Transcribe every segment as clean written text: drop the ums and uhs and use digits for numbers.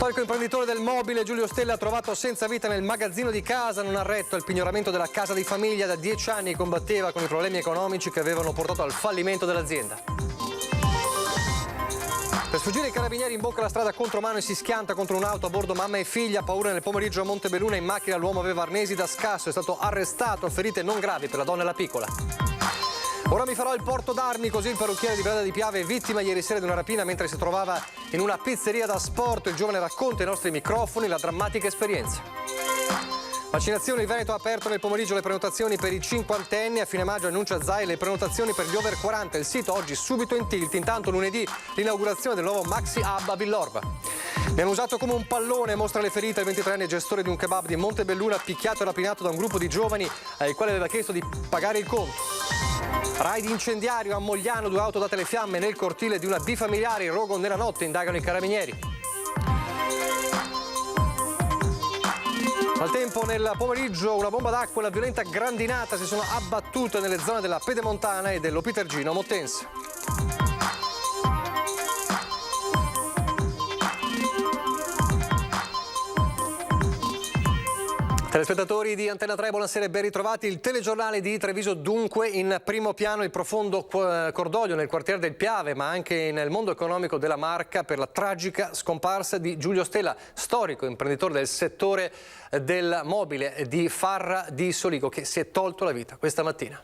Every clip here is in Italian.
storico imprenditore del mobile Giulio Stella, trovato senza vita nel magazzino di casa, non ha retto al pignoramento della casa di famiglia. Da 10 anni combatteva con i problemi economici che avevano portato al fallimento dell'azienda. Per sfuggire ai carabinieri imbocca la strada contro mano e si schianta contro un'auto a bordo mamma e figlia. Paura nel pomeriggio a Montebelluna, in macchina l'uomo aveva arnesi da scasso, è stato arrestato, ferite non gravi per la donna e la piccola. Ora mi farò il porto d'armi, così il parrucchiere di Breda di Piave è vittima ieri sera di una rapina mentre si trovava in una pizzeria da sport. Il giovane racconta ai nostri microfoni la drammatica esperienza. Vaccinazioni, il Veneto ha aperto nel pomeriggio le prenotazioni per i cinquantenni. A fine maggio annuncia Zai le prenotazioni per gli over 40. Il sito oggi subito in tilt. Intanto lunedì l'inaugurazione del nuovo Maxi Hub a Villorba. Mi hanno usato come un pallone, mostra le ferite il 23enne gestore di un kebab di Montebelluna, picchiato e rapinato da un gruppo di giovani ai quali aveva chiesto di pagare il conto. Raid incendiario a Mogliano, 2 auto date le fiamme nel cortile di una bifamiliare, il rogo nella notte, indagano i carabinieri. Al tempo, nel pomeriggio, una bomba d'acqua e una violenta grandinata si sono abbattute nelle zone della Pedemontana e dell'Opitergino Mottense. Telespettatori di Antenna 3, buonasera e ben ritrovati. Il telegiornale di Treviso dunque in primo piano il profondo cordoglio nel quartiere del Piave, ma anche nel mondo economico della Marca per la tragica scomparsa di Giulio Stella, storico imprenditore del settore del mobile di Farra di Soligo, che si è tolto la vita questa mattina.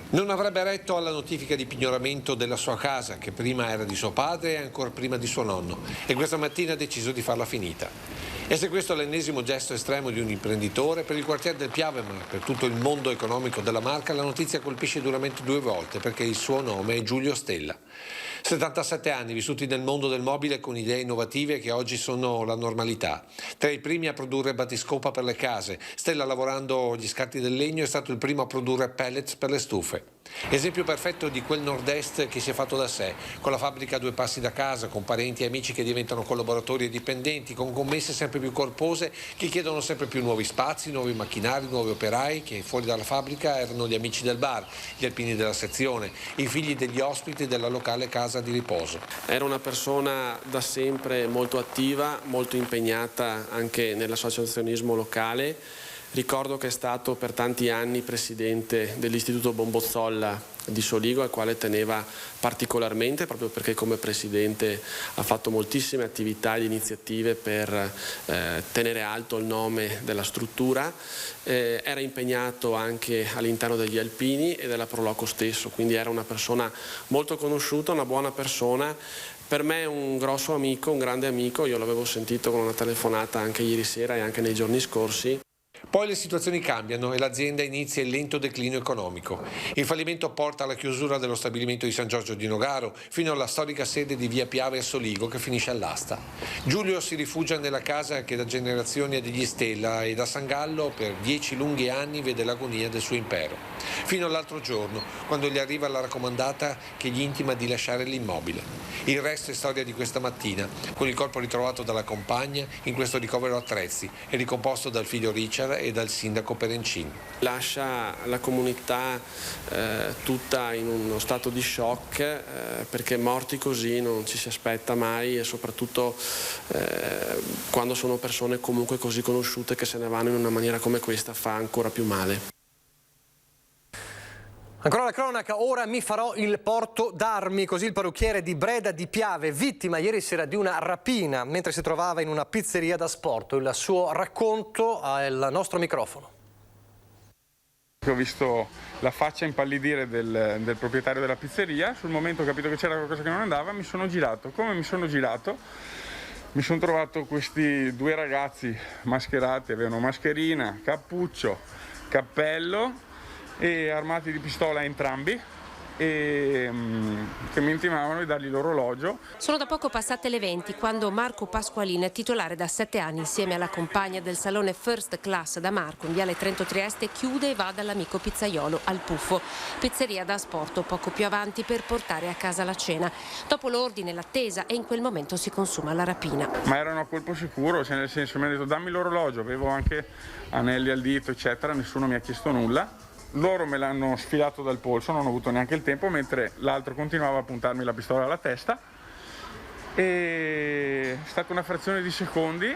Non avrebbe retto alla notifica di pignoramento della sua casa, che prima era di suo padre e ancora prima di suo nonno, e questa mattina ha deciso di farla finita. E se questo è l'ennesimo gesto estremo di un imprenditore, per il quartiere del Piave, ma per tutto il mondo economico della Marca, la notizia colpisce duramente 2 volte, perché il suo nome è Giulio Stella. 77 anni vissuti nel mondo del mobile con idee innovative che oggi sono la normalità. Tra i primi a produrre battiscopa per le case, Stella, lavorando gli scarti del legno, è stato il primo a produrre pellets per le stufe. Esempio perfetto di quel nord-est che si è fatto da sé, con la fabbrica a 2 passi da casa, con parenti e amici che diventano collaboratori e dipendenti, con commesse sempre più corpose che chiedono sempre più nuovi spazi, nuovi macchinari, nuovi operai, che fuori dalla fabbrica erano gli amici del bar, gli alpini della sezione, i figli degli ospiti della locale casa di riposo. Era una persona da sempre molto attiva, molto impegnata anche nell'associazionismo locale. Ricordo che è stato per tanti anni presidente dell'Istituto Bombozzolla di Soligo, al quale teneva particolarmente, proprio perché come presidente ha fatto moltissime attività ed iniziative per tenere alto il nome della struttura. Era impegnato anche all'interno degli Alpini e della Proloco stesso, quindi era una persona molto conosciuta, una buona persona. Per me è un grosso amico, un grande amico. Io l'avevo sentito con una telefonata anche ieri sera e anche nei giorni scorsi. Poi le situazioni cambiano e l'azienda inizia il lento declino economico. Il fallimento porta alla chiusura dello stabilimento di San Giorgio di Nogaro fino alla storica sede di via Piave a Soligo, che finisce all'asta. Giulio si rifugia nella casa che da generazioni è degli Stella e da San Gallo per 10 lunghi anni vede l'agonia del suo impero. Fino all'altro giorno, quando gli arriva la raccomandata che gli intima di lasciare l'immobile. Il resto è storia di questa mattina, con il corpo ritrovato dalla compagna in questo ricovero attrezzi e ricomposto dal figlio Richard e dal sindaco Perencini. Lascia la comunità tutta in uno stato di shock, perché morti così non ci si aspetta mai, e soprattutto quando sono persone comunque così conosciute che se ne vanno in una maniera come questa fa ancora più male. Ancora la cronaca, ora mi farò il porto d'armi, così il parrucchiere di Breda di Piave, vittima ieri sera di una rapina mentre si trovava in una pizzeria da sport. Il suo racconto al nostro microfono. Ho visto la faccia impallidire del proprietario della pizzeria, sul momento ho capito che c'era qualcosa che non andava, mi sono girato. Come mi sono girato? Mi sono trovato questi 2 ragazzi mascherati, avevano mascherina, cappuccio, cappello e armati di pistola entrambi, e che mi intimavano di dargli l'orologio. Sono da poco passate le 20 quando Marco Pasqualin, titolare da 7 anni insieme alla compagna del salone First Class da Marco in viale Trento Trieste, chiude e va dall'amico pizzaiolo al Puffo, pizzeria da asporto poco più avanti, per portare a casa la cena. Dopo l'ordine, l'attesa, e in quel momento si consuma la rapina. Ma erano a colpo sicuro, cioè nel senso, mi hanno detto dammi l'orologio, avevo anche anelli al dito eccetera, nessuno mi ha chiesto nulla. Loro me l'hanno sfilato dal polso, non ho avuto neanche il tempo, mentre l'altro continuava a puntarmi la pistola alla testa. e è stata una frazione di secondi.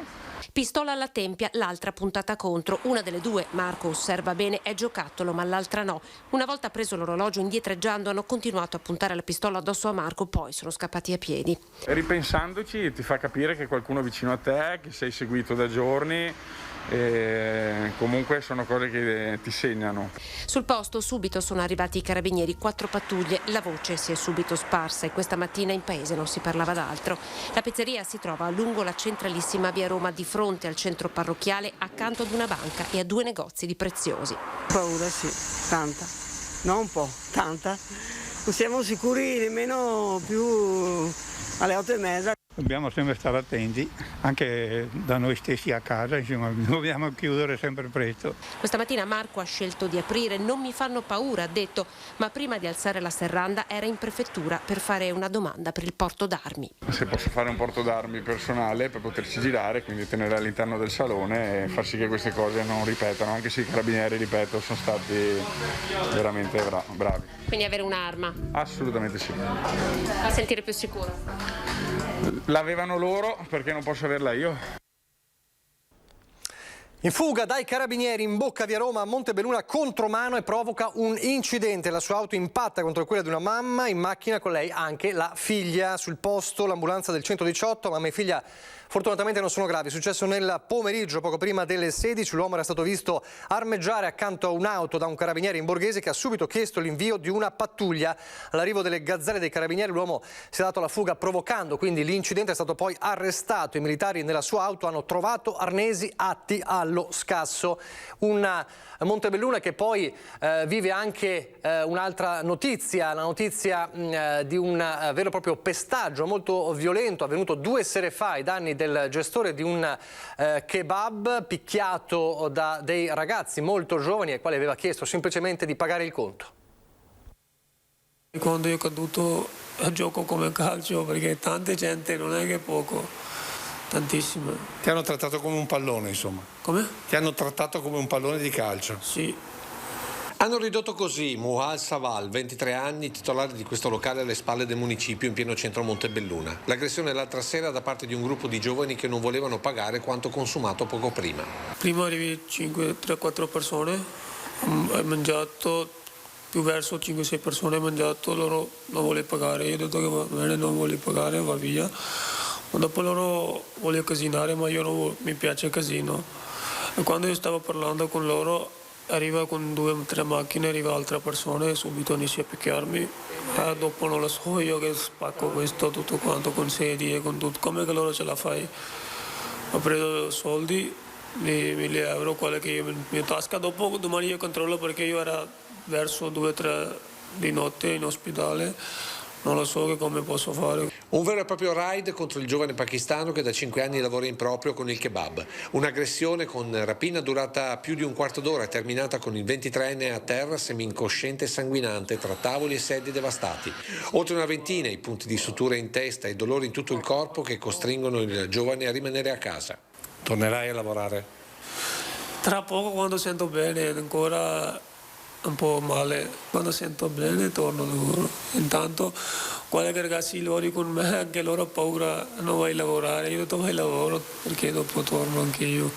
Pistola alla tempia, l'altra puntata contro. Una delle due, Marco osserva bene, è giocattolo, ma l'altra no. Una volta preso l'orologio indietreggiando, hanno continuato a puntare la pistola addosso a Marco, poi sono scappati a piedi. Ripensandoci ti fa capire che qualcuno vicino a te, che sei seguito da giorni, e comunque sono cose che ti segnano. Sul posto subito sono arrivati i carabinieri, 4 pattuglie, la voce si è subito sparsa e questa mattina in paese non si parlava d'altro. La pizzeria si trova lungo la centralissima via Roma, di fronte al centro parrocchiale, accanto ad una banca e a 2 negozi di preziosi. Paura sì, tanta, no un po', tanta. Non siamo sicuri nemmeno più alle 8:30. Dobbiamo sempre stare attenti, anche da noi stessi a casa, insomma, dobbiamo chiudere sempre presto. Questa mattina Marco ha scelto di aprire, non mi fanno paura, ha detto, ma prima di alzare la serranda era in prefettura per fare una domanda per il porto d'armi. Se posso fare un porto d'armi personale per poterci girare, quindi tenere all'interno del salone e far sì che queste cose non ripetano, anche se i carabinieri, ripeto, sono stati veramente bravi. Quindi avere un'arma? Assolutamente sì. Fa sentire più sicuro? L'avevano loro, perché non posso averla io? In fuga dai carabinieri in bocca via Roma a Montebelluna contromano e provoca un incidente. La sua auto impatta contro quella di una mamma, in macchina con lei anche la figlia. Sul posto l'ambulanza del 118, mamma e figlia fortunatamente non sono gravi. È successo nel pomeriggio, poco prima delle 16. L'uomo era stato visto armeggiare accanto a un'auto da un carabiniere in borghese che ha subito chiesto l'invio di una pattuglia. All'arrivo delle gazzelle dei carabinieri l'uomo si è dato alla fuga provocando quindi l'incidente. È stato poi arrestato. I militari nella sua auto hanno trovato arnesi atti allo scasso. Una Montebelluna che poi vive anche un'altra notizia, la notizia di un vero e proprio pestaggio molto violento avvenuto 2 sere fa ai danni del gestore di un kebab, picchiato da dei ragazzi molto giovani ai quali aveva chiesto semplicemente di pagare il conto. Quando io ho caduto gioco come calcio, perché tanta gente non è che poco, tantissime. Ti hanno trattato come un pallone, insomma. Come? Ti hanno trattato come un pallone di calcio. Sì. Hanno ridotto così Muhal Saval, 23 anni, titolare di questo locale alle spalle del municipio in pieno centro Montebelluna. L'aggressione l'altra sera da parte di un gruppo di giovani che non volevano pagare quanto consumato poco prima. Prima arrivi 3-4 persone, hai mangiato, più verso 5-6 persone hai mangiato, loro non volevano pagare, io ho detto che va bene, non voglio pagare, va via. Ma dopo loro voglio casinare, ma io non mi piace il casino. E quando io stavo parlando con loro, arriva con 2 o 3 macchine, arriva altre persone e subito inizia a picchiarmi. Dopo non lo so io che spacco questo tutto quanto con sedie, con tutto. Come che loro ce la fai? Ho preso soldi, 1.000 euro, quelle che io in mia tasca. Dopo domani io controllo perché io ero verso 2-3 di notte in ospedale. Non lo so che come posso fare. Un vero e proprio raid contro il giovane pakistano che da 5 anni lavora in proprio con il kebab. Un'aggressione con rapina durata più di un quarto d'ora e terminata con il 23enne a terra, semi-incosciente e sanguinante, tra tavoli e sedie devastati. Oltre una ventina i punti di suture in testa e dolori in tutto il corpo che costringono il giovane a rimanere a casa. Tornerai a lavorare? Tra poco, quando sento bene, ancora un po' male. Quando sento bene torno a lavoro. Intanto qualche ragazzi lavori con me, anche loro hanno paura, non vai a lavorare. Io ho detto vai a lavoro perché dopo torno anche io.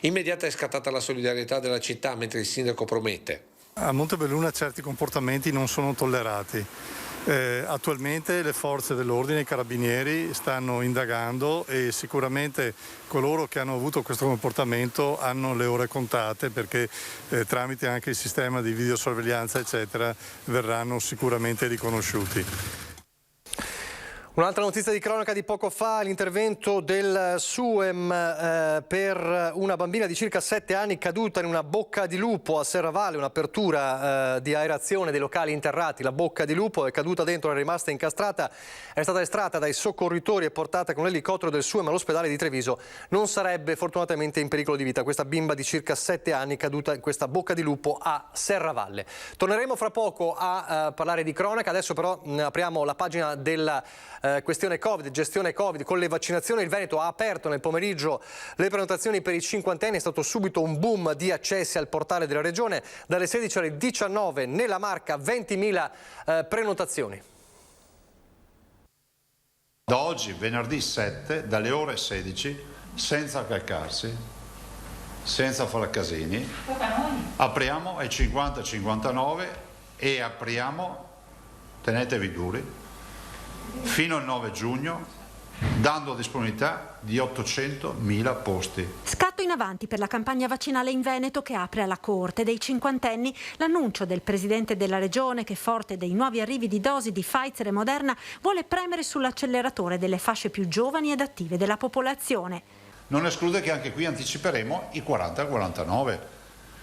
Immediata è scattata la solidarietà della città mentre il sindaco promette. A Montebelluna certi comportamenti non sono tollerati. Attualmente le forze dell'ordine, i carabinieri, stanno indagando e sicuramente coloro che hanno avuto questo comportamento hanno le ore contate, perché tramite anche il sistema di videosorveglianza eccetera verranno sicuramente riconosciuti. Un'altra notizia di cronaca di poco fa, l'intervento del SUEM per una bambina di circa 7 anni caduta in una bocca di lupo a Serravalle, un'apertura di aerazione dei locali interrati. La bocca di lupo è caduta dentro, è rimasta incastrata, è stata estratta dai soccorritori e portata con l'elicottero del SUEM all'ospedale di Treviso. Non sarebbe fortunatamente in pericolo di vita questa bimba di circa 7 anni caduta in questa bocca di lupo a Serravalle. Torneremo fra poco a parlare di cronaca, adesso però apriamo la pagina della questione Covid, gestione Covid con le vaccinazioni. Il Veneto ha aperto nel pomeriggio le prenotazioni per i cinquantenni, è stato subito un boom di accessi al portale della regione, dalle 16 alle 19 nella Marca 20.000 prenotazioni. Da oggi, venerdì 7, dalle ore 16, senza calcarsi, senza fare casini, apriamo ai 50-59 e apriamo, tenetevi duri, fino al 9 giugno, dando disponibilità di 800.000 posti. Scatto in avanti per la campagna vaccinale in Veneto che apre alla corte dei cinquantenni. L'annuncio del presidente della regione che, forte dei nuovi arrivi di dosi di Pfizer e Moderna, vuole premere sull'acceleratore delle fasce più giovani ed attive della popolazione. Non esclude che anche qui anticiperemo i 40-49.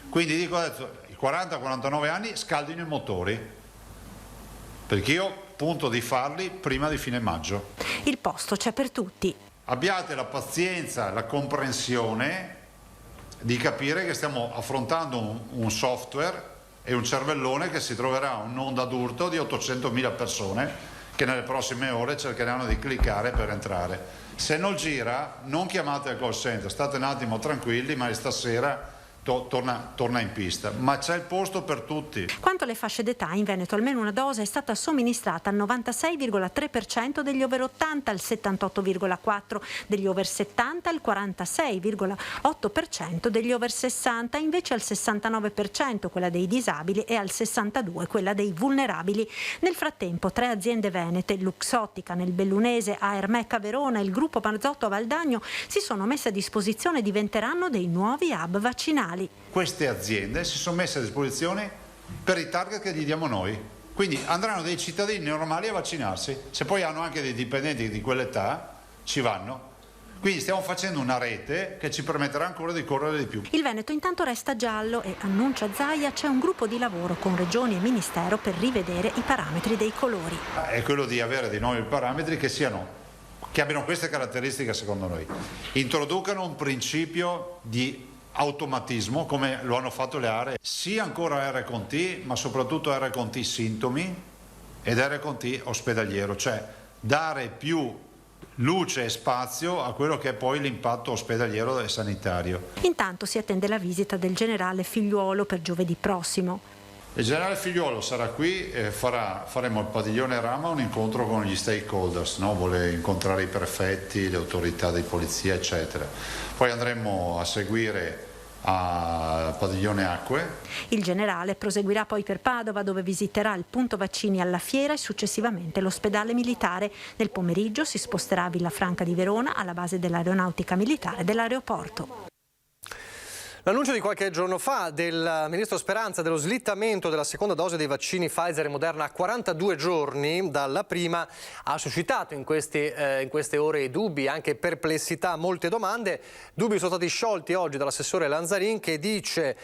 Quindi dico adesso, i 40-49 anni scaldino i motori, perché io punto di farli prima di fine maggio. Il posto c'è per tutti. Abbiate la pazienza, la comprensione di capire che stiamo affrontando un software e un cervellone che si troverà un'onda d'urto di 800.000 persone che nelle prossime ore cercheranno di cliccare per entrare. Se non gira, non chiamate il call center, state un attimo tranquilli, ma stasera torna in pista, ma c'è il posto per tutti. Quanto alle fasce d'età, in Veneto almeno una dose è stata somministrata al 96,3% degli over 80, al 78,4% degli over 70, al 46,8% degli over 60, invece al 69% quella dei disabili e al 62% quella dei vulnerabili. Nel frattempo 3 aziende venete, Luxottica nel Bellunese, Aermec a Verona e il gruppo Marzotto a Valdagno, si sono messe a disposizione e diventeranno dei nuovi hub vaccinali. Queste aziende si sono messe a disposizione per i target che gli diamo noi, quindi andranno dei cittadini normali a vaccinarsi, se poi hanno anche dei dipendenti di quell'età ci vanno. Quindi stiamo facendo una rete che ci permetterà ancora di correre di più. Il Veneto intanto resta giallo e, annuncia Zaia, c'è un gruppo di lavoro con regioni e ministero per rivedere i parametri dei colori. È quello di avere dei nuovi parametri che abbiano queste caratteristiche secondo noi. Introducano un principio di automatismo come lo hanno fatto le aree, sia ancora R con T, ma soprattutto R con T sintomi ed R con T ospedaliero, cioè dare più luce e spazio a quello che è poi l'impatto ospedaliero e sanitario. Intanto si attende la visita del generale Figliuolo per giovedì prossimo. Il generale Figliuolo sarà qui e faremo al padiglione Rama un incontro con gli stakeholders, no? Vuole incontrare i prefetti, le autorità di polizia eccetera. Poi andremo a seguire al padiglione Acque. Il generale proseguirà poi per Padova, dove visiterà il punto vaccini alla Fiera e successivamente l'ospedale militare. Nel pomeriggio si sposterà a Villafranca di Verona, alla base dell'aeronautica militare dell'aeroporto. L'annuncio di qualche giorno fa del ministro Speranza dello slittamento della seconda dose dei vaccini Pfizer e Moderna a 42 giorni dalla prima ha suscitato in queste ore dubbi, anche perplessità, molte domande. Dubbi sono stati sciolti oggi dall'assessore Lanzarin, che dice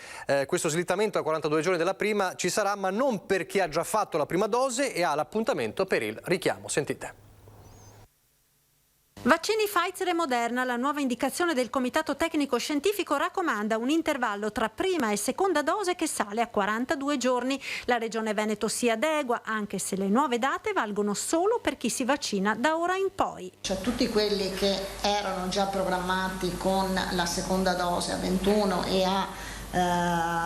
questo slittamento a 42 giorni dalla prima ci sarà, ma non per chi ha già fatto la prima dose e ha l'appuntamento per il richiamo. Sentite. Vaccini Pfizer e Moderna, la nuova indicazione del Comitato Tecnico Scientifico raccomanda un intervallo tra prima e seconda dose che sale a 42 giorni. La Regione Veneto si adegua, anche se le nuove date valgono solo per chi si vaccina da ora in poi. Cioè tutti quelli che erano già programmati con la seconda dose a 21 e a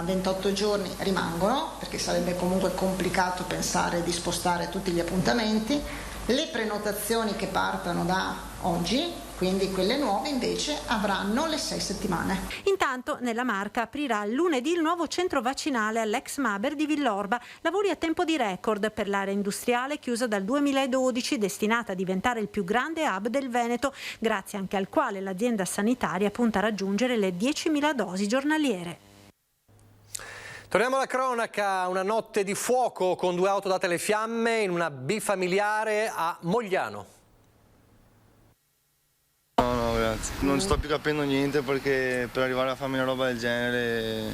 28 giorni rimangono, perché sarebbe comunque complicato pensare di spostare tutti gli appuntamenti. Le prenotazioni che partono da oggi, quindi quelle nuove, invece avranno le 6 settimane. Intanto nella Marca aprirà lunedì il nuovo centro vaccinale all'ex Maber di Villorba, lavori a tempo di record per l'area industriale chiusa dal 2012, destinata a diventare il più grande hub del Veneto, grazie anche al quale l'azienda sanitaria punta a raggiungere le 10.000 dosi giornaliere. Torniamo alla cronaca, una notte di fuoco con 2 auto date alle fiamme in una bifamiliare a Mogliano. No, grazie. Non sto più capendo niente, perché per arrivare a farmi una roba del genere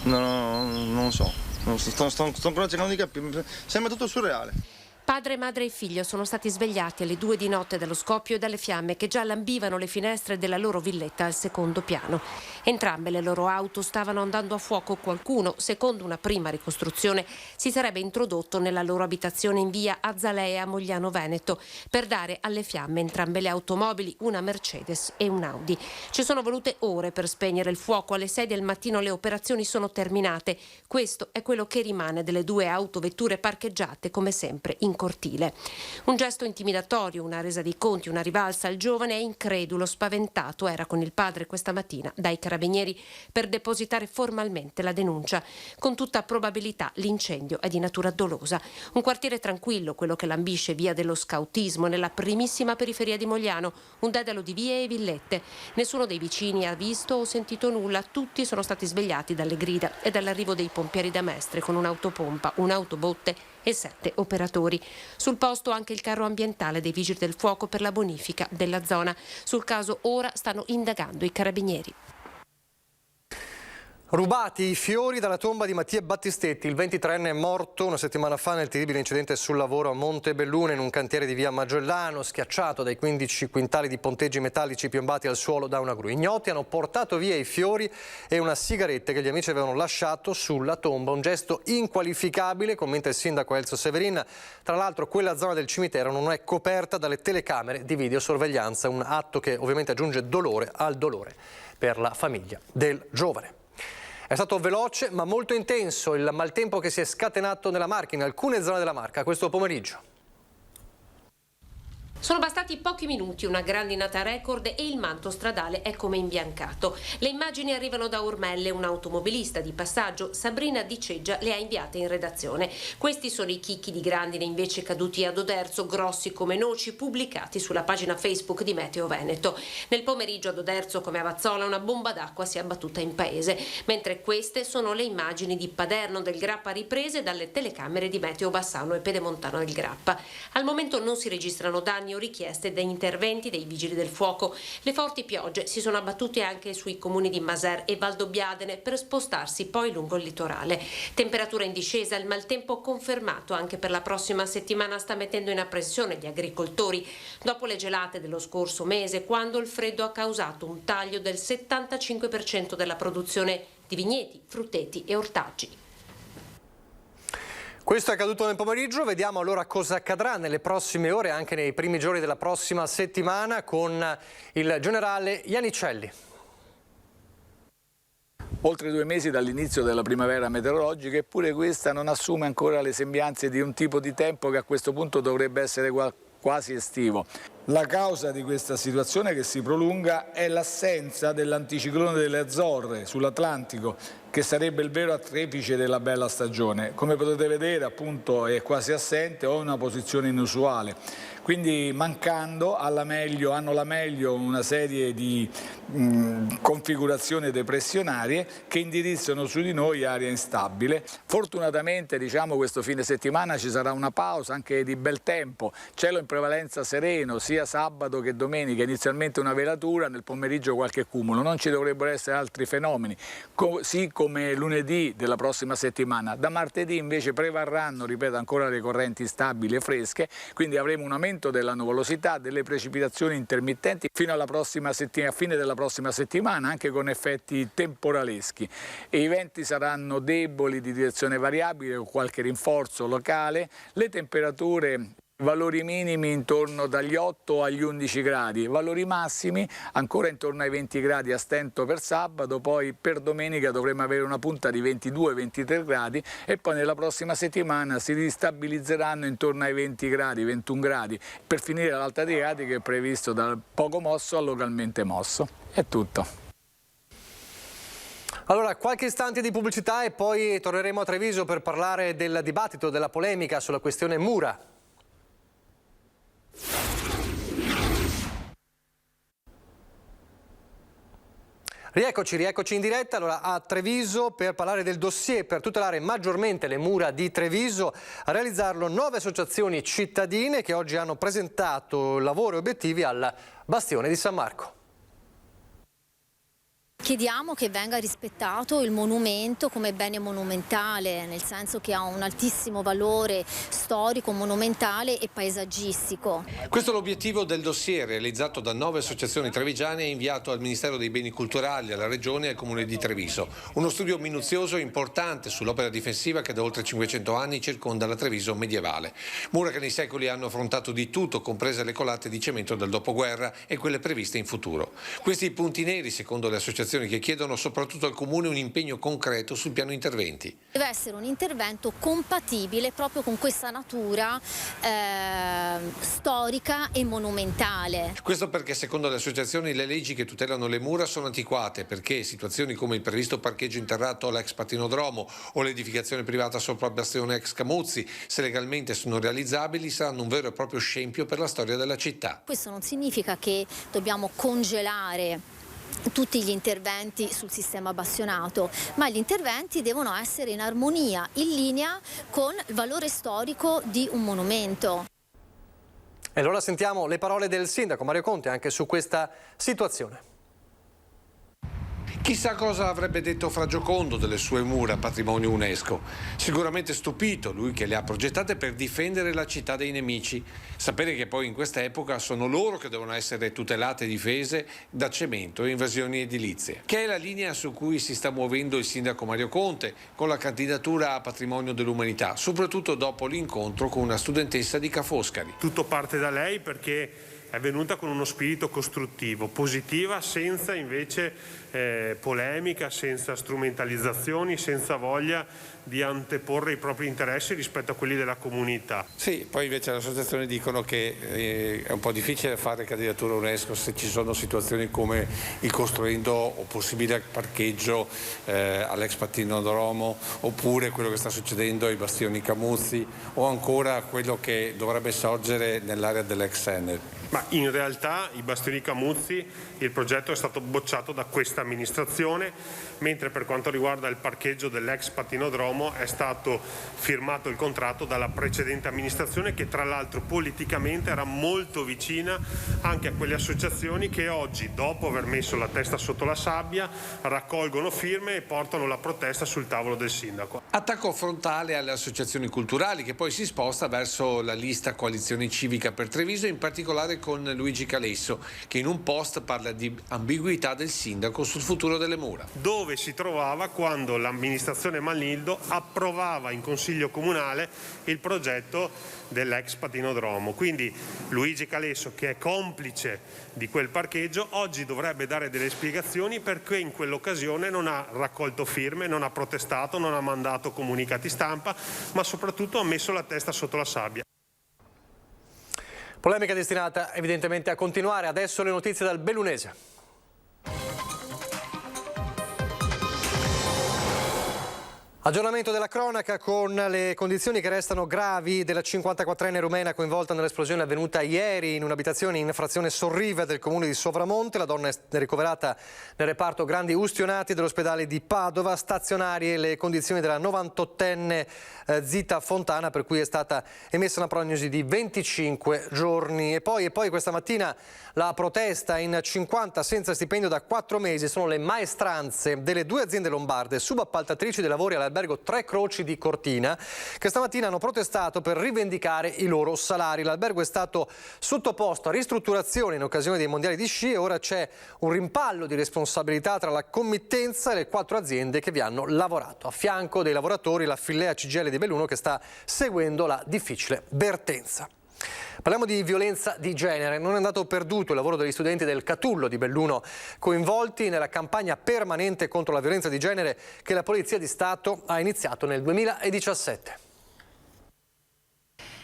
non so. Sto ancora cercando di capire, sembra tutto surreale. Padre, madre e figlio sono stati svegliati alle 2 di notte dallo scoppio e dalle fiamme che già lambivano le finestre della loro villetta al secondo piano. Entrambe le loro auto stavano andando a fuoco. Qualcuno, secondo una prima ricostruzione, si sarebbe introdotto nella loro abitazione in via Azzalea a Mogliano Veneto per dare alle fiamme entrambe le automobili, una Mercedes e un Audi. Ci sono volute ore per spegnere il fuoco. Alle 6 del mattino le operazioni sono terminate. Questo è quello che rimane delle 2 autovetture parcheggiate come sempre in cortile. Un gesto intimidatorio, una resa dei conti, una rivalsa. Il giovane è incredulo, spaventato, era con il padre questa mattina dai carabinieri per depositare formalmente la denuncia. Con tutta probabilità l'incendio è di natura dolosa. Un quartiere tranquillo, quello che lambisce via dello scautismo, nella primissima periferia di Mogliano, un dedalo di vie e villette. Nessuno dei vicini ha visto o sentito nulla, tutti sono stati svegliati dalle grida e dall'arrivo dei pompieri da Mestre con un'autopompa, un'autobotte e 7 operatori. Sul posto anche il carro ambientale dei Vigili del Fuoco per la bonifica della zona. Sul caso ora stanno indagando i carabinieri. Rubati i fiori dalla tomba di Mattia Battistetti, il 23enne è morto una settimana fa nel terribile incidente sul lavoro a Montebelluna in un cantiere di via Magellano, schiacciato dai 15 quintali di ponteggi metallici piombati al suolo da una gru. Ignoti hanno portato via i fiori e una sigaretta che gli amici avevano lasciato sulla tomba, un gesto inqualificabile, commenta il sindaco Elzo Severin. Tra l'altro quella zona del cimitero non è coperta dalle telecamere di videosorveglianza, un atto che ovviamente aggiunge dolore al dolore per la famiglia del giovane. È stato veloce ma molto intenso il maltempo che si è scatenato nella Marca, in alcune zone della Marca, questo pomeriggio. Sono bastati pochi minuti, una grandinata record e il manto stradale è come imbiancato. Le immagini arrivano da Ormelle, un'automobilista di passaggio, Sabrina Di Ceggia, le ha inviate in redazione. Questi sono i chicchi di grandine invece caduti ad Oderzo, grossi come noci, pubblicati sulla pagina Facebook di Meteo Veneto. Nel pomeriggio ad Oderzo, come a Vazzola, una bomba d'acqua si è abbattuta in paese, mentre queste sono le immagini di Paderno del Grappa riprese dalle telecamere di Meteo Bassano e Pedemontano del Grappa. Al momento non si registrano danni o richieste degli interventi dei Vigili del Fuoco. Le forti piogge si sono abbattute anche sui comuni di Maser e Valdobbiadene per spostarsi poi lungo il litorale. Temperatura in discesa, il maltempo confermato anche per la prossima settimana sta mettendo in apprensione gli agricoltori dopo le gelate dello scorso mese, quando il freddo ha causato un taglio del 75% della produzione di vigneti, frutteti e ortaggi. Questo è accaduto nel pomeriggio, vediamo allora cosa accadrà nelle prossime ore, anche nei primi giorni della prossima settimana, con il generale Iannicelli. Oltre 2 mesi dall'inizio della primavera meteorologica, eppure questa non assume ancora le sembianze di un tipo di tempo che a questo punto dovrebbe essere quasi estivo. La causa di questa situazione che si prolunga è l'assenza dell'anticiclone delle Azzorre sull'Atlantico, che sarebbe il vero artefice della bella stagione. Come potete vedere, appunto, è quasi assente o in una posizione inusuale. Quindi mancando hanno la meglio una serie di configurazioni depressionarie che indirizzano su di noi aria instabile. Fortunatamente, questo fine settimana ci sarà una pausa anche di bel tempo, cielo in prevalenza sereno, sia sabato che domenica, inizialmente una velatura, nel pomeriggio qualche cumulo. Non ci dovrebbero essere altri fenomeni, così come lunedì della prossima settimana. Da martedì invece prevarranno, ripeto, ancora le correnti stabili e fresche, quindi avremo un aumento della nuvolosità, delle precipitazioni intermittenti fino alla fine della prossima settimana, anche con effetti temporaleschi. E i venti saranno deboli, di direzione variabile, con qualche rinforzo locale. Le temperature, valori minimi intorno dagli 8 agli 11 gradi, valori massimi ancora intorno ai 20 gradi a stento per sabato, poi per domenica dovremo avere una punta di 22-23 gradi e poi nella prossima settimana si ristabilizzeranno intorno ai 20 gradi, 21 gradi, per finire l'Alta Adriatica è previsto dal poco mosso al localmente mosso. È tutto. Allora, qualche istante di pubblicità e poi torneremo a Treviso per parlare del dibattito, della polemica sulla questione Mura. Rieccoci in diretta allora a Treviso per parlare del dossier per tutelare maggiormente le mura di Treviso. A realizzarlo 9 associazioni cittadine che oggi hanno presentato lavori e obiettivi al Bastione di San Marco. Chiediamo che venga rispettato il monumento come bene monumentale, nel senso che ha un altissimo valore storico, monumentale e paesaggistico. Questo è l'obiettivo del dossier realizzato da 9 associazioni trevigiane e inviato al Ministero dei Beni Culturali, alla Regione e al Comune di Treviso. Uno studio minuzioso e importante sull'opera difensiva che da oltre 500 anni circonda la Treviso medievale. Mura che nei secoli hanno affrontato di tutto, comprese le colate di cemento del dopoguerra e quelle previste in futuro. Questi punti neri, secondo le associazioni associazioni che chiedono soprattutto al Comune un impegno concreto sul piano interventi. Deve essere un intervento compatibile proprio con questa natura storica e monumentale. Questo perché secondo le associazioni le leggi che tutelano le mura sono antiquate, perché situazioni come il previsto parcheggio interrato all'ex Patinodromo o l'edificazione privata sopra il bastione ex Camuzzi, se legalmente sono realizzabili, saranno un vero e proprio scempio per la storia della città. Questo non significa che dobbiamo congelare tutti gli interventi sul sistema bastionato, ma gli interventi devono essere in armonia, in linea con il valore storico di un monumento. E allora sentiamo le parole del sindaco Mario Conte anche su questa situazione. Chissà cosa avrebbe detto Fra Giocondo delle sue mura patrimonio UNESCO. Sicuramente stupito, lui che le ha progettate per difendere la città dai nemici. Sapere che poi in questa epoca sono loro che devono essere tutelate e difese da cemento e invasioni edilizie. Che è la linea su cui si sta muovendo il sindaco Mario Conte con la candidatura a patrimonio dell'umanità, soprattutto dopo l'incontro con una studentessa di Ca' Foscari. Tutto parte da lei perché è venuta con uno spirito costruttivo, positiva, senza invece polemica, senza strumentalizzazioni, senza voglia di anteporre i propri interessi rispetto a quelli della comunità. Sì, poi invece le associazioni dicono che è un po' difficile fare candidatura UNESCO se ci sono situazioni come il costruendo o possibile parcheggio all'ex Patinodromo, oppure quello che sta succedendo ai bastioni Camuzzi, o ancora quello che dovrebbe sorgere nell'area dell'ex Enel. Ma in realtà i bastioni Camuzzi, il progetto è stato bocciato da questa amministrazione, mentre per quanto riguarda il parcheggio dell'ex Patinodromo è stato firmato il contratto dalla precedente amministrazione, che tra l'altro politicamente era molto vicina anche a quelle associazioni che oggi, dopo aver messo la testa sotto la sabbia, raccolgono firme e portano la protesta sul tavolo del sindaco. Attacco frontale alle associazioni culturali, che poi si sposta verso la lista Coalizione Civica per Treviso, in particolare con Luigi Calesso, che in un post parla di ambiguità del sindaco sul futuro delle mura. Dove si trovava quando l'amministrazione Manildo approvava in consiglio comunale il progetto dell'ex Patinodromo. Quindi Luigi Calesso, che è complice di quel parcheggio, oggi dovrebbe dare delle spiegazioni perché in quell'occasione non ha raccolto firme, non ha protestato, non ha mandato comunicati stampa, ma soprattutto ha messo la testa sotto la sabbia. Polemica destinata evidentemente a continuare. Adesso le notizie dal Bellunese. Aggiornamento della cronaca con le condizioni che restano gravi della 54enne rumena coinvolta nell'esplosione avvenuta ieri in un'abitazione in frazione Sorriva del comune di Sovramonte. La donna è ricoverata nel reparto grandi ustionati dell'ospedale di Padova. Stazionarie le condizioni della 98enne Zita Fontana, per cui è stata emessa una prognosi di 25 giorni. E poi questa mattina la protesta in 50 senza stipendio da 4 mesi. Sono le maestranze delle 2 aziende lombarde subappaltatrici dei lavori all'albergo Tre Croci di Cortina, che stamattina hanno protestato per rivendicare i loro salari. L'albergo è stato sottoposto a ristrutturazione in occasione dei mondiali di sci e ora c'è un rimpallo di responsabilità tra la committenza e le 4 aziende che vi hanno lavorato. A fianco dei lavoratori la Fillea CGIL di Belluno, che sta seguendo la difficile vertenza. Parliamo di violenza di genere. Non è andato perduto il lavoro degli studenti del Catullo di Belluno, coinvolti nella campagna permanente contro la violenza di genere che la Polizia di Stato ha iniziato nel 2017.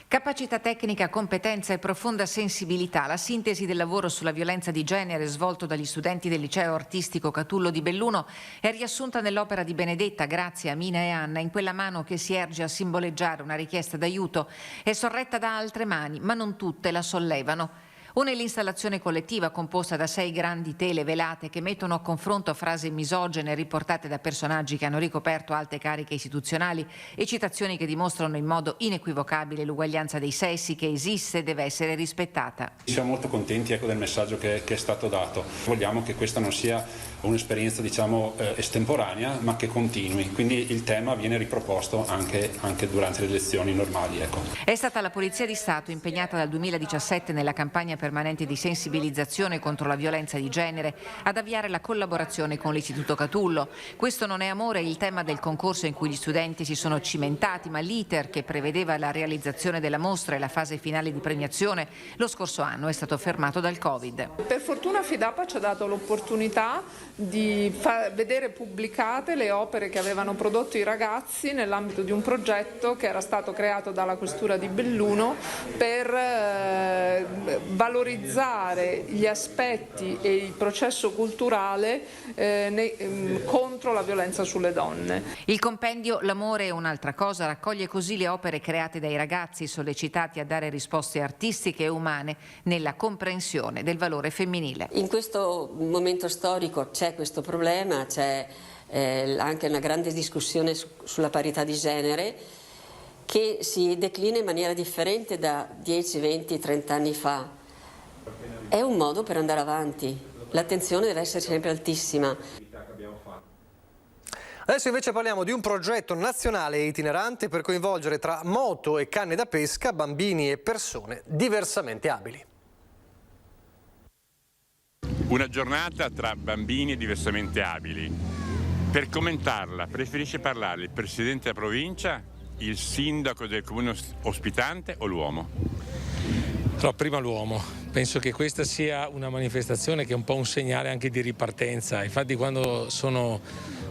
Capacità tecnica, competenza e profonda sensibilità, la sintesi del lavoro sulla violenza di genere svolto dagli studenti del liceo artistico Catullo di Belluno è riassunta nell'opera di Benedetta, Grazia, Mina e Anna, in quella mano che si erge a simboleggiare una richiesta d'aiuto. È sorretta da altre mani, ma non tutte la sollevano. Una è l'installazione collettiva composta da 6 grandi tele velate che mettono a confronto frasi misogene riportate da personaggi che hanno ricoperto alte cariche istituzionali e citazioni che dimostrano in modo inequivocabile l'uguaglianza dei sessi che esiste e deve essere rispettata. Siamo molto contenti del messaggio che è stato dato. Vogliamo che questa non sia un'esperienza estemporanea, ma che continui. Quindi il tema viene riproposto anche durante le lezioni normali. È stata la Polizia di Stato impegnata dal 2017 nella campagna permanente di sensibilizzazione contro la violenza di genere, ad avviare la collaborazione con l'Istituto Catullo. Questo non è amore, il tema del concorso in cui gli studenti si sono cimentati, ma l'iter che prevedeva la realizzazione della mostra e la fase finale di premiazione lo scorso anno è stato fermato dal Covid. Per fortuna FIDAPA ci ha dato l'opportunità di vedere pubblicate le opere che avevano prodotto i ragazzi nell'ambito di un progetto che era stato creato dalla Questura di Belluno per valorizzare gli aspetti e il processo culturale contro la violenza sulle donne. Il compendio L'amore è un'altra cosa raccoglie così le opere create dai ragazzi sollecitati a dare risposte artistiche e umane nella comprensione del valore femminile. In questo momento storico c'è questo problema, c'è anche una grande discussione sulla parità di genere che si declina in maniera differente da 10, 20, 30 anni fa. È un modo per andare avanti, l'attenzione deve essere sempre altissima. Adesso invece parliamo di un progetto nazionale e itinerante per coinvolgere tra moto e canne da pesca bambini e persone diversamente abili. Una giornata tra bambini diversamente abili. Per commentarla preferisce parlare il presidente della provincia, il sindaco del comune ospitante o l'uomo? No, prima l'uomo. Penso che questa sia una manifestazione che è un po' un segnale anche di ripartenza. Infatti quando sono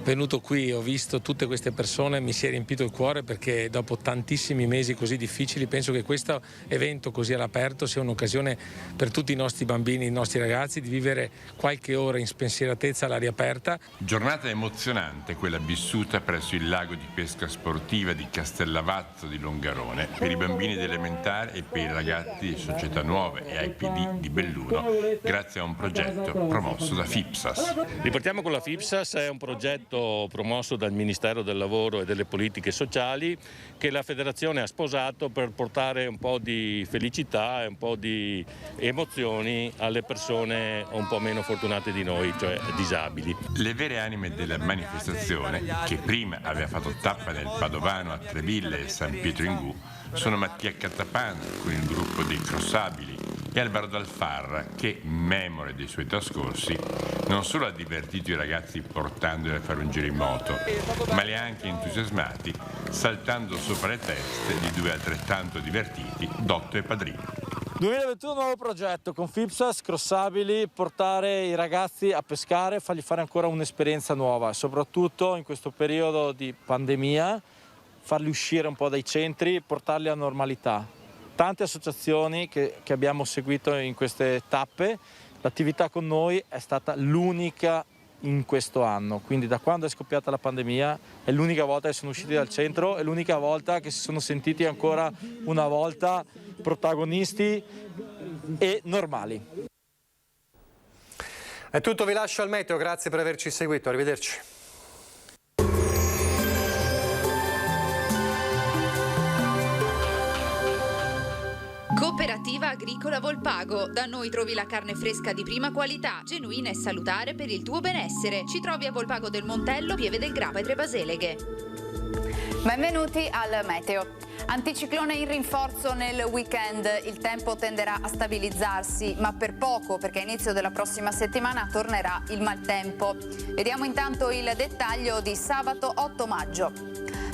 venuto qui e ho visto tutte queste persone mi si è riempito il cuore, perché dopo tantissimi mesi così difficili penso che questo evento così all'aperto sia un'occasione per tutti i nostri bambini, i nostri ragazzi di vivere qualche ora in spensieratezza all'aria aperta. Giornata emozionante quella vissuta presso il lago di pesca sportiva di Castellavazzo di Longarone per i bambini delle elementari e per i ragazzi di Società Nuove e IPD di Belluno grazie a un progetto promosso da FIPSAS. Ripartiamo con la FIPSAS, è un progetto promosso dal Ministero del Lavoro e delle Politiche Sociali che la Federazione ha sposato per portare un po' di felicità e un po' di emozioni alle persone un po' meno fortunate di noi, cioè disabili. Le vere anime della manifestazione, che prima aveva fatto tappa nel Padovano a Treville e San Pietro in Gu, sono Mattia Cattapan con il gruppo dei Crossabili e Alvaro Dalfarra che, memore dei suoi trascorsi, non solo ha divertito i ragazzi portandoli a fare un giro in moto, ma li ha anche entusiasmati saltando sopra le teste di due altrettanto divertiti, Dotto e Padrino. 2021 nuovo progetto con FIPSAS, Crossabili, portare i ragazzi a pescare, fargli fare ancora un'esperienza nuova, soprattutto in questo periodo di pandemia, farli uscire un po' dai centri, portarli a normalità. Tante associazioni che abbiamo seguito in queste tappe, l'attività con noi è stata l'unica in questo anno, quindi da quando è scoppiata la pandemia è l'unica volta che sono usciti dal centro, è l'unica volta che si sono sentiti ancora una volta protagonisti e normali. È tutto, vi lascio al meteo, grazie per averci seguito, arrivederci. Cooperativa Agricola Volpago. Da noi trovi la carne fresca di prima qualità, genuina e salutare per il tuo benessere. Ci trovi a Volpago del Montello, Pieve del Grappa e Tre Baseleghe. Benvenuti al meteo. Anticiclone in rinforzo nel weekend, il tempo tenderà a stabilizzarsi, ma per poco, perché a inizio della prossima settimana tornerà il maltempo. Vediamo intanto il dettaglio di sabato 8 maggio.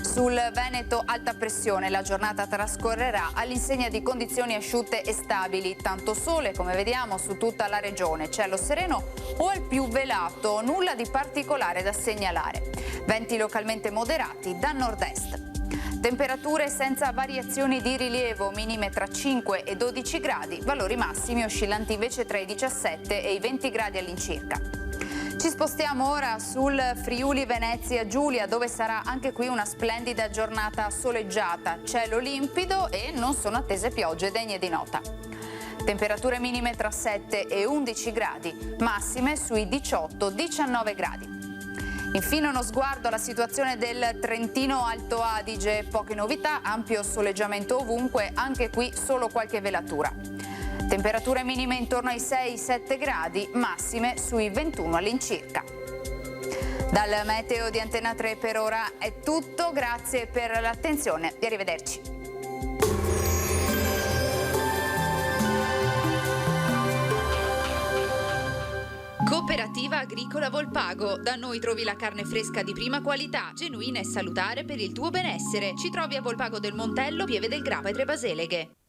Sul Veneto alta pressione, la giornata trascorrerà all'insegna di condizioni asciutte e stabili, tanto sole come vediamo su tutta la regione, cielo sereno o al più velato, nulla di particolare da segnalare. Venti localmente moderati da nord-est. Temperature senza variazioni di rilievo, minime tra 5 e 12 gradi, valori massimi oscillanti invece tra i 17 e i 20 gradi all'incirca. Ci spostiamo ora sul Friuli Venezia Giulia, dove sarà anche qui una splendida giornata soleggiata, cielo limpido e non sono attese piogge degne di nota. Temperature minime tra 7 e 11 gradi, massime sui 18-19 gradi. Infine uno sguardo alla situazione del Trentino Alto Adige, poche novità, ampio soleggiamento ovunque, anche qui solo qualche velatura. Temperature minime intorno ai 6-7 gradi, massime sui 21 all'incirca. Dal meteo di Antena 3 per ora è tutto, grazie per l'attenzione e arrivederci. Cooperativa Agricola Volpago. Da noi trovi la carne fresca di prima qualità, genuina e salutare per il tuo benessere. Ci trovi a Volpago del Montello, Pieve del Grappa e Trebaseleghe.